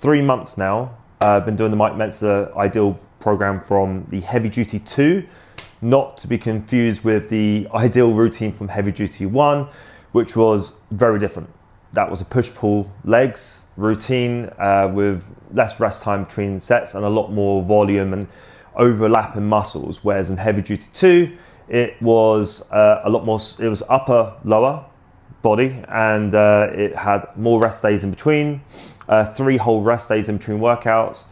3 months now. I've been doing the Mike Mentzer Ideal program from the Heavy Duty 2, not to be confused with the Ideal routine from Heavy Duty 1, which was very different. That was a push-pull legs routine with less rest time between sets and a lot more volume and overlapping muscles, whereas in Heavy Duty 2, it was a lot more, it was upper, lower body, and it had more rest days in between. 3 whole rest days in between workouts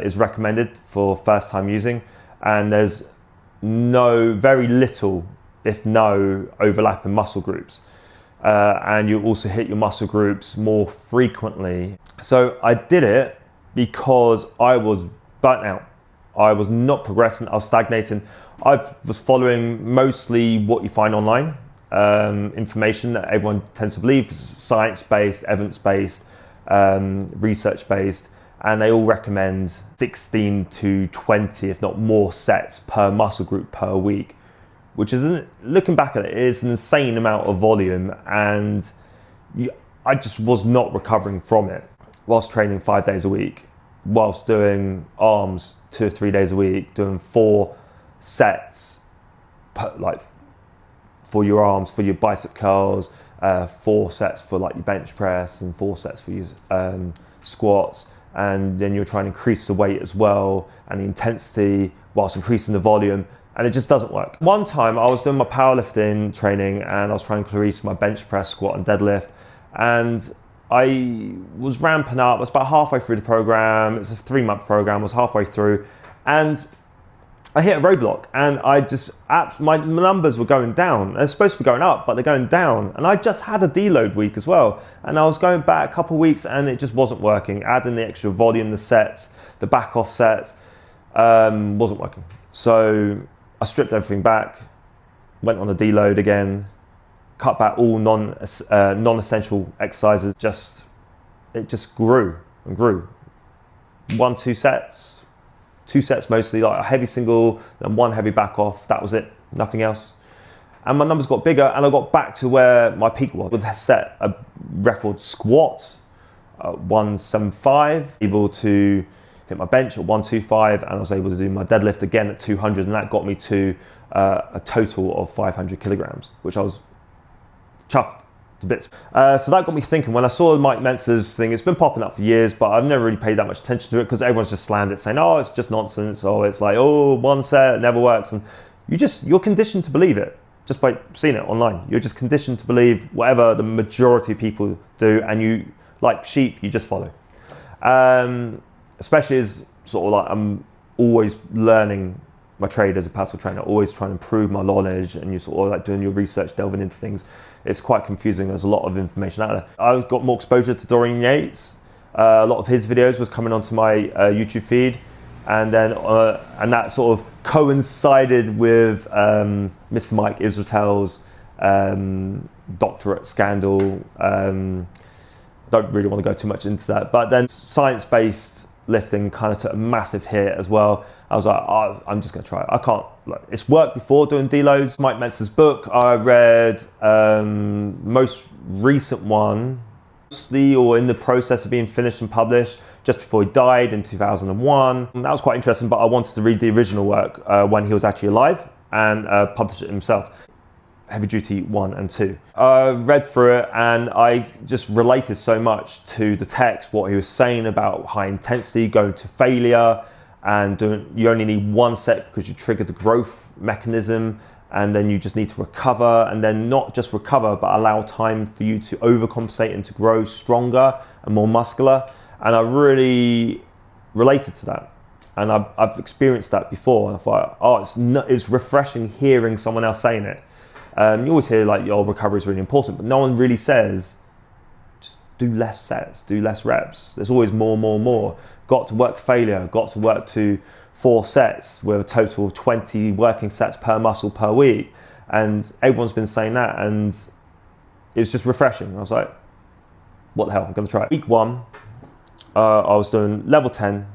is recommended for first time using, and there's very little, if no, overlapping muscle groups. And you also hit your muscle groups more frequently. So I did it because I was burnt out. I was not progressing, I was stagnating. I was following mostly what you find online, information that everyone tends to believe, science-based, evidence-based, research-based, and they all recommend 16 to 20, if not more, sets per muscle group per week, which is, looking back at it, is an insane amount of volume, and I just was not recovering from it whilst training 5 days a week, whilst doing arms 2 or 3 days a week, doing 4 sets, like for your arms, for your bicep curls, 4 sets for like your bench press, and 4 sets for your squats, and then you're trying to increase the weight as well and the intensity whilst increasing the volume, and it just doesn't work. One time I was doing my powerlifting training and I was trying to increase my bench press, squat and deadlift, and I was ramping up. I was about halfway through the program. It's a 3-month program. I was halfway through, and I hit a roadblock, and my numbers were going down. They're supposed to be going up, but they're going down. And I just had a deload week as well. And I was going back a couple of weeks and it just wasn't working. Adding the extra volume, the sets, the back off sets, wasn't working. So I stripped everything back, went on a deload again, cut back all non-essential exercises. It just grew and grew. 1-2 sets. 2 sets mostly, like a heavy single and 1 heavy back off. That was it, nothing else. And my numbers got bigger, and I got back to where my peak was. I set a record squat at 175, able to hit my bench at 125, and I was able to do my deadlift again at 200, and that got me to a total of 500 kilograms, which I was chuffed to bits. So that got me thinking. When I saw Mike Mentzer's thing, it's been popping up for years, but I've never really paid that much attention to it because everyone's just slammed it, saying, oh, it's just nonsense, or it's like, oh, 1 set, it never works. And you're conditioned to believe it just by seeing it online. You're just conditioned to believe whatever the majority of people do, and you, like sheep, you just follow. Especially as sort of like I'm always learning my trade as a personal trainer, always trying to improve my knowledge, and you're sort of like doing your research, delving into things. It's quite confusing. There's a lot of information out there. I've got more exposure to Dorian Yates. A lot of his videos was coming onto my YouTube feed, and then and that sort of coincided with Mr. Mike Israel's doctorate scandal. Don't really want to go too much into that, but then science-based lifting kind of took a massive hit as well. I was like, oh, I'm just gonna try it. I can't, like, it's worked before doing deloads. Mike Mentzer's book, I read most recent one, mostly or in the process of being finished and published just before he died in 2001. And that was quite interesting, but I wanted to read the original work when he was actually alive, and publish it himself. Heavy Duty 1 and 2. I read through it and I just related so much to the text, what he was saying about high intensity, going to failure, and you only need 1 set because you triggered the growth mechanism, and then you just need to recover, and then not just recover, but allow time for you to overcompensate and to grow stronger and more muscular. And I really related to that. And I've experienced that before, and I thought, oh, it's refreshing hearing someone else saying it. You always hear like your recovery is really important, but no one really says just do less sets, do less reps. There's always more. Got to work to failure, got to work to 4 sets with a total of 20 working sets per muscle per week. And everyone's been saying that, and it's just refreshing. I was like, what the hell, I'm gonna try it. Week 1, I was doing level 10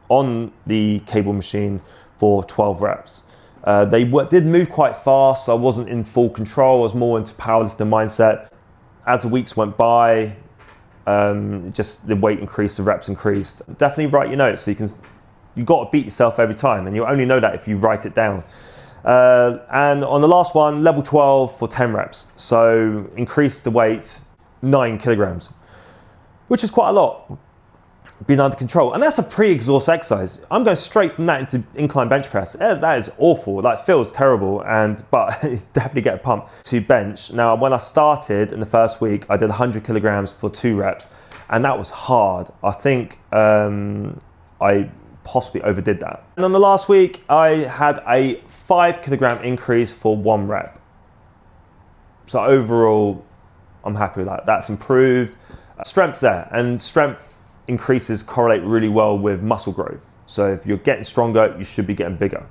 on the cable machine for 12 reps. They did move quite fast, so I wasn't in full control. I was more into powerlifting mindset. As the weeks went by, just the weight increased, the reps increased. Definitely write your notes so you've got to beat yourself every time, and you'll only know that if you write it down. And on the last one, level 12 for 10 reps. So increase the weight 9 kilograms, which is quite a lot, being under control. And that's a pre-exhaust exercise. I'm going straight from that into incline bench press. That is awful. That feels terrible, but definitely get a pump to bench. Now, when I started in the first week, I did 100 kilograms for 2 reps, and that was hard. I think I possibly overdid that. And on the last week, I had a 5 kilogram increase for 1 rep. So overall, I'm happy with that. That's improved. Strength's there, and strength increases correlate really well with muscle growth. So if you're getting stronger, you should be getting bigger.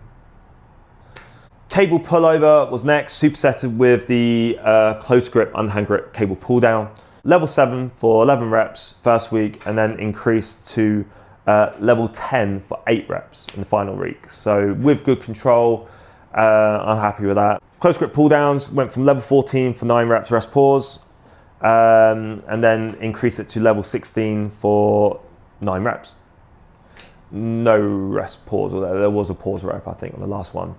Cable pullover was next, supersetted with the close grip, underhand grip cable pull down. Level 7 for 11 reps first week, and then increased to level 10 for 8 reps in the final week. So with good control, I'm happy with that. Close grip pull downs went from level 14 for 9 reps, rest pause. And then increase it to level 16 for 9 reps. No rest pause, or there was a pause rep, I think, on the last one.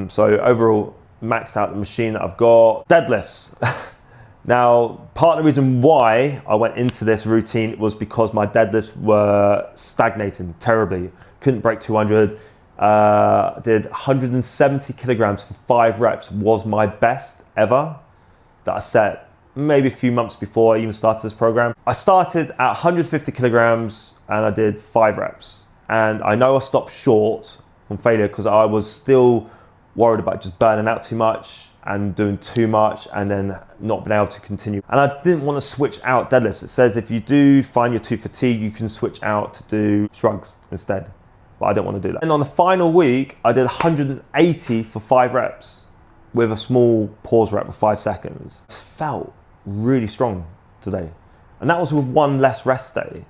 So overall, maxed out the machine that I've got. Deadlifts. Now, part of the reason why I went into this routine was because my deadlifts were stagnating terribly. Couldn't break 200. Did 170 kilograms for 5 reps was my best ever that I set maybe a few months before I even started this program. I started at 150 kilograms and I did 5 reps. And I know I stopped short from failure because I was still worried about just burning out too much and doing too much and then not being able to continue. And I didn't want to switch out deadlifts. It says if you do find you're too fatigued, you can switch out to do shrugs instead. But I don't want to do that. And on the final week, I did 180 for 5 reps with a small pause rep of 5 seconds. It felt really strong today. And that was with 1 less rest day.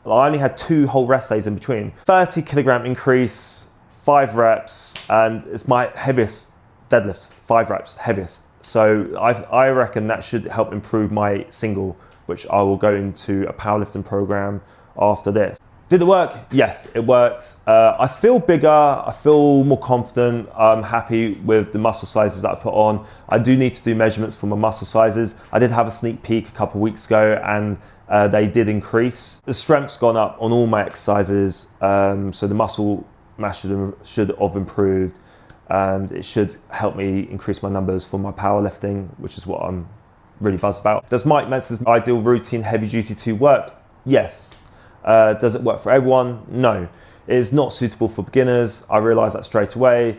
I only had 2 whole rest days in between. 30 kilogram increase, 5 reps, and it's my heaviest deadlifts, 5 reps, heaviest. So I reckon that should help improve my single, which I will go into a powerlifting program after this. Did it work? Yes, it worked. I feel bigger, I feel more confident. I'm happy with the muscle sizes that I put on. I do need to do measurements for my muscle sizes. I did have a sneak peek a couple of weeks ago and they did increase. The strength's gone up on all my exercises, so the muscle mass should have improved, and it should help me increase my numbers for my powerlifting, which is what I'm really buzzed about. Does Mike Mentzer's ideal routine heavy duty 2 work? Yes. Does it work for everyone? No. It is not suitable for beginners. I realised that straight away.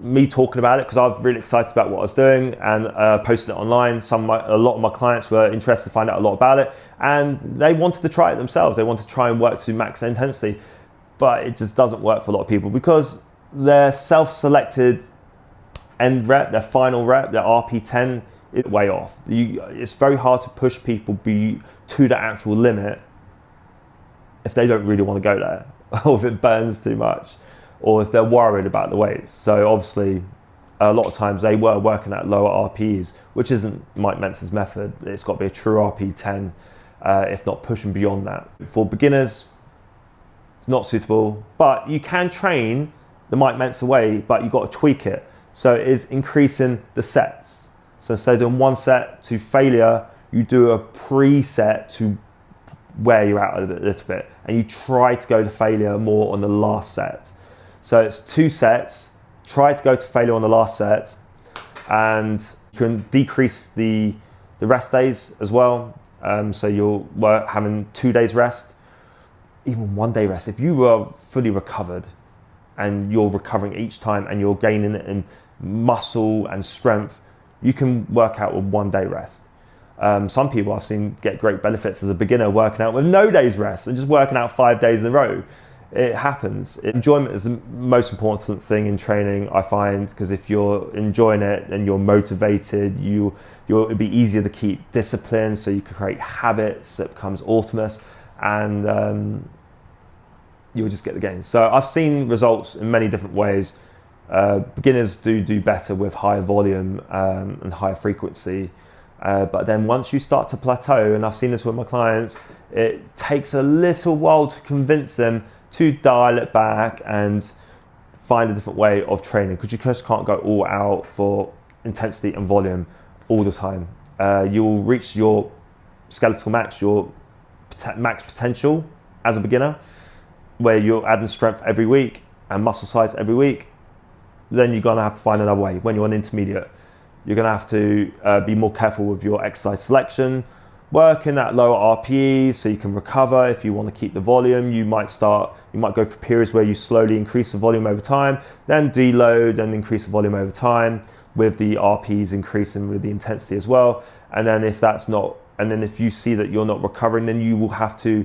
Me talking about it, because I was really excited about what I was doing and posted it online. A lot of my clients were interested to find out a lot about it, and they wanted to try it themselves. They wanted to try and work to max intensity, but it just doesn't work for a lot of people because their self-selected end rep, their final rep, their RP10 is way off. It's very hard to push people to the actual limit if they don't really want to go there, or if it burns too much, or if they're worried about the weights. So obviously, a lot of times they were working at lower RPs, which isn't Mike Mentzer's method. It's got to be a true RP10, if not pushing beyond that. For beginners, it's not suitable, but you can train the Mike Mentzer way, but you've got to tweak it. So it is increasing the sets. So instead of doing 1 set to failure, you do a preset to wear you out a little bit, and you try to go to failure more on the last set. So it's 2 sets, try to go to failure on the last set, and you can decrease the rest days as well. So you're having 2 days rest, even 1 day rest. If you were fully recovered and you're recovering each time and you're gaining in muscle and strength, you can work out with 1 day rest. Some people I've seen get great benefits as a beginner working out with no days rest and just working out 5 days in a row. It happens. Enjoyment is the most important thing in training, I find, because if you're enjoying it and you're motivated, it'll be easier to keep discipline, so you can create habits that becomes autonomous, and you'll just get the gains. So I've seen results in many different ways. Beginners do better with higher volume and higher frequency. But then once you start to plateau, and I've seen this with my clients, it takes a little while to convince them to dial it back and find a different way of training, because you just can't go all out for intensity and volume all the time. You'll reach your skeletal max, your max potential as a beginner, where you're adding strength every week and muscle size every week. Then you're gonna have to find another way. When you're an intermediate, you're gonna have to be more careful with your exercise selection, working at lower RPEs so you can recover. If you want to keep the volume, you might go for periods where you slowly increase the volume over time, then deload and increase the volume over time, with the RPEs increasing with the intensity as well. And then if you see that you're not recovering, then you will have to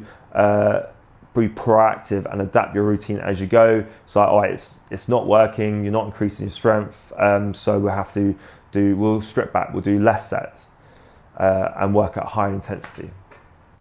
be proactive and adapt your routine as you go. So, all right, it's not working, you're not increasing your strength, so we'll strip back, we'll do less sets and work at high intensity.